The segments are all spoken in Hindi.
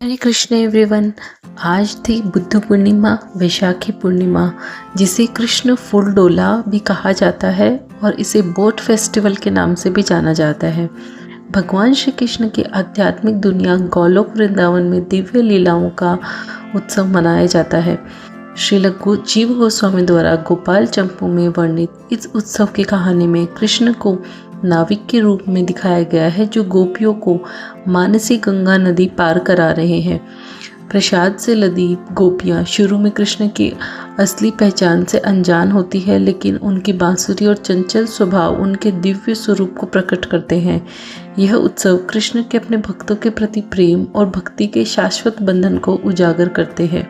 हरे कृष्ण एवरीवन। आज थी बुद्ध पूर्णिमा, वैशाखी पूर्णिमा, जिसे कृष्ण फूल डोला भी कहा जाता है और इसे बोट फेस्टिवल के नाम से भी जाना जाता है। भगवान श्री कृष्ण की आध्यात्मिक दुनिया गोलोक वृंदावन में दिव्य लीलाओं का उत्सव मनाया जाता है। श्रील जीव गोस्वामी द्वारा गोपाल चंपू में वर्णित इस उत्सव की कहानी में कृष्ण को नाविक के रूप में दिखाया गया है, जो गोपियों को मानसी गंगा नदी पार करा रहे हैं। प्रसाद से लदी गोपियाँ शुरू में कृष्ण की असली पहचान से अनजान होती है, लेकिन उनकी बांसुरी और चंचल स्वभाव उनके दिव्य स्वरूप को प्रकट करते हैं। यह उत्सव कृष्ण के अपने भक्तों के प्रति प्रेम और भक्ति के शाश्वत बंधन को उजागर करते हैं।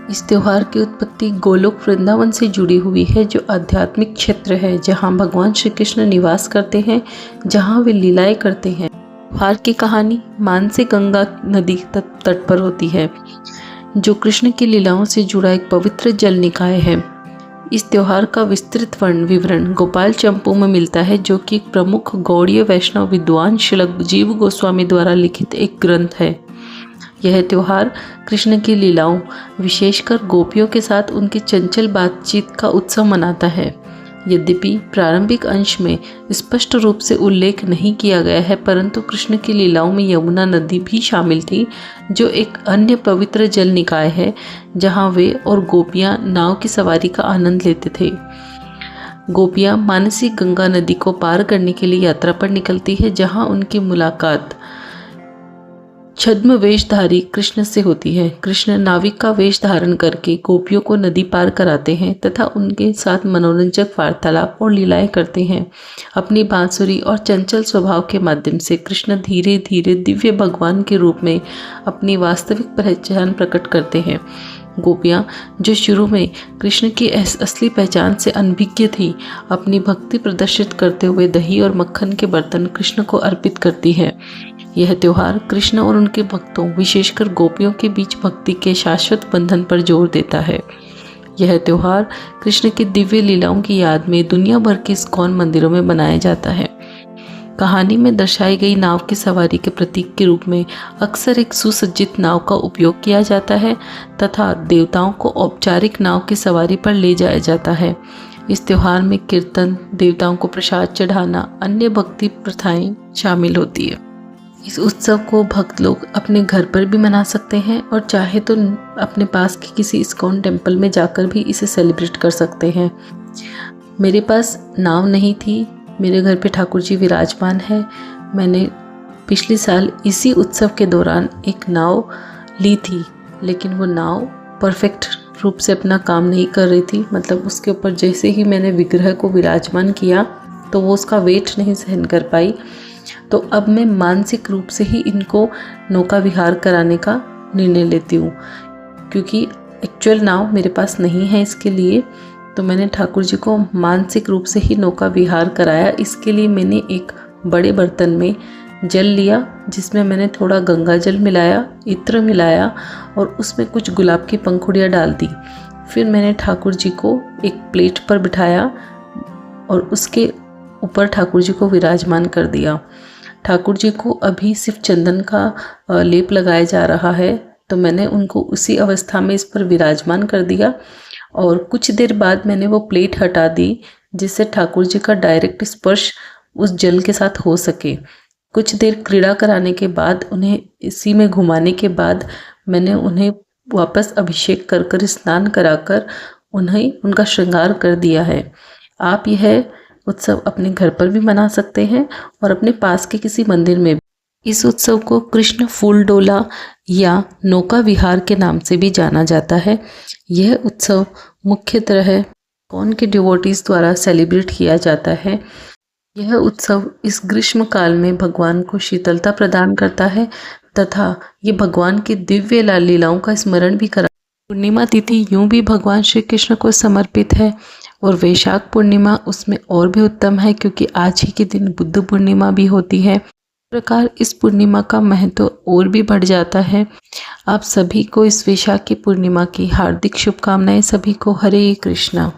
इस त्योहार की उत्पत्ति गोलोक वृंदावन से जुड़ी हुई है, जो आध्यात्मिक क्षेत्र है जहां भगवान श्री कृष्ण निवास करते हैं, जहां वे लीलाएं करते हैं। त्योहार की कहानी मानसी गंगा नदी तट पर होती है, जो कृष्ण की लीलाओं से जुड़ा एक पवित्र जल निकाय है। इस त्योहार का विस्तृत विवरण गोपाल चंपू में मिलता है, जो कि एक प्रमुख गौड़ीय वैष्णव विद्वान श्रील जीव गोस्वामी द्वारा लिखित एक ग्रंथ है। यह त्योहार कृष्ण की लीलाओं, विशेषकर गोपियों के साथ उनकी चंचल बातचीत का उत्सव मनाता है। यद्यपि प्रारंभिक अंश में स्पष्ट रूप से उल्लेख नहीं किया गया है, परंतु कृष्ण की लीलाओं में यमुना नदी भी शामिल थी, जो एक अन्य पवित्र जल निकाय है, जहां वे और गोपियां नाव की सवारी का आनंद लेते थे। गोपियां मानसी गंगा नदी को पार करने के लिए यात्रा पर निकलती है, जहां उनकी मुलाकात छद्म वेशधारी कृष्ण से होती है। कृष्ण नाविक का वेश धारण करके गोपियों को नदी पार कराते हैं तथा उनके साथ मनोरंजक वार्तालाप और लीलाएं करते हैं। अपनी बांसुरी और चंचल स्वभाव के माध्यम से कृष्ण धीरे धीरे दिव्य भगवान के रूप में अपनी वास्तविक पहचान प्रकट करते हैं। गोपियाँ, जो शुरू में कृष्ण की असली पहचान से अनभिज्ञ थी, अपनी भक्ति प्रदर्शित करते हुए दही और मक्खन के बर्तन कृष्ण को अर्पित करती है। यह त्योहार कृष्ण और उनके भक्तों, विशेषकर गोपियों के बीच भक्ति के शाश्वत बंधन पर जोर देता है। यह त्योहार कृष्ण की दिव्य लीलाओं की याद में दुनिया भर के इस्कॉन मंदिरों में मनाया जाता है। कहानी में दर्शाई गई नाव की सवारी के प्रतीक के रूप में अक्सर एक सुसज्जित नाव का उपयोग किया जाता है तथा देवताओं को औपचारिक नाव की सवारी पर ले जाया जाता है। इस त्योहार में कीर्तन, देवताओं को प्रसाद चढ़ाना, अन्य भक्ति प्रथाएं शामिल होती है। इस उत्सव को भक्त लोग अपने घर पर भी मना सकते हैं और चाहे तो अपने पास के किसी इस्कॉन टेम्पल में जाकर भी इसे सेलिब्रेट कर सकते हैं। मेरे पास नाव नहीं थी, मेरे घर पे ठाकुर जी विराजमान है। मैंने पिछले साल इसी उत्सव के दौरान एक नाव ली थी, लेकिन वो नाव परफेक्ट रूप से अपना काम नहीं कर रही थी। मतलब उसके ऊपर जैसे ही मैंने विग्रह को विराजमान किया तो वो उसका वेट नहीं सहन कर पाई। तो अब मैं मानसिक रूप से ही इनको नौका विहार कराने का निर्णय लेती हूँ, क्योंकि एक्चुअल नाव मेरे पास नहीं है। इसके लिए तो मैंने ठाकुर जी को मानसिक रूप से ही नौका विहार कराया। इसके लिए मैंने एक बड़े बर्तन में जल लिया, जिसमें मैंने थोड़ा गंगा जल मिलाया, इत्र मिलाया और उसमें कुछ गुलाब की पंखुड़ियाँ डाल दी। फिर मैंने ठाकुर जी को एक प्लेट पर बिठाया और उसके ऊपर ठाकुर जी को विराजमान कर दिया। ठाकुर जी को अभी सिर्फ चंदन का लेप लगाया जा रहा है, तो मैंने उनको उसी अवस्था में इस पर विराजमान कर दिया और कुछ देर बाद मैंने वो प्लेट हटा दी, जिससे ठाकुर जी का डायरेक्ट स्पर्श उस जल के साथ हो सके। कुछ देर क्रीड़ा कराने के बाद, उन्हें इसी में घुमाने के बाद, मैंने उन्हें वापस अभिषेक कर स्नान कराकर उन्हें उनका श्रृंगार कर दिया है। आप यह उत्सव अपने घर पर भी मना सकते हैं और अपने पास के किसी मंदिर में भी। इस उत्सव को कृष्ण फूल डोला या नौका विहार के नाम से भी जाना जाता है। यह उत्सव मुख्यतः इस्कॉन के डिवोटीज द्वारा सेलिब्रेट किया जाता है। यह उत्सव इस ग्रीष्म काल में भगवान को शीतलता प्रदान करता है तथा ये भगवान की दिव्य लीलाओं का स्मरण भी करा। पूर्णिमा तिथि यूं भी भगवान श्री कृष्ण को समर्पित है और वैशाख पूर्णिमा उसमें और भी उत्तम है, क्योंकि आज ही के दिन बुद्ध पूर्णिमा भी होती है। इस प्रकार इस पूर्णिमा का महत्व और भी बढ़ जाता है। आप सभी को इस वैशाखी पूर्णिमा की हार्दिक शुभकामनाएं। सभी को हरे कृष्णा।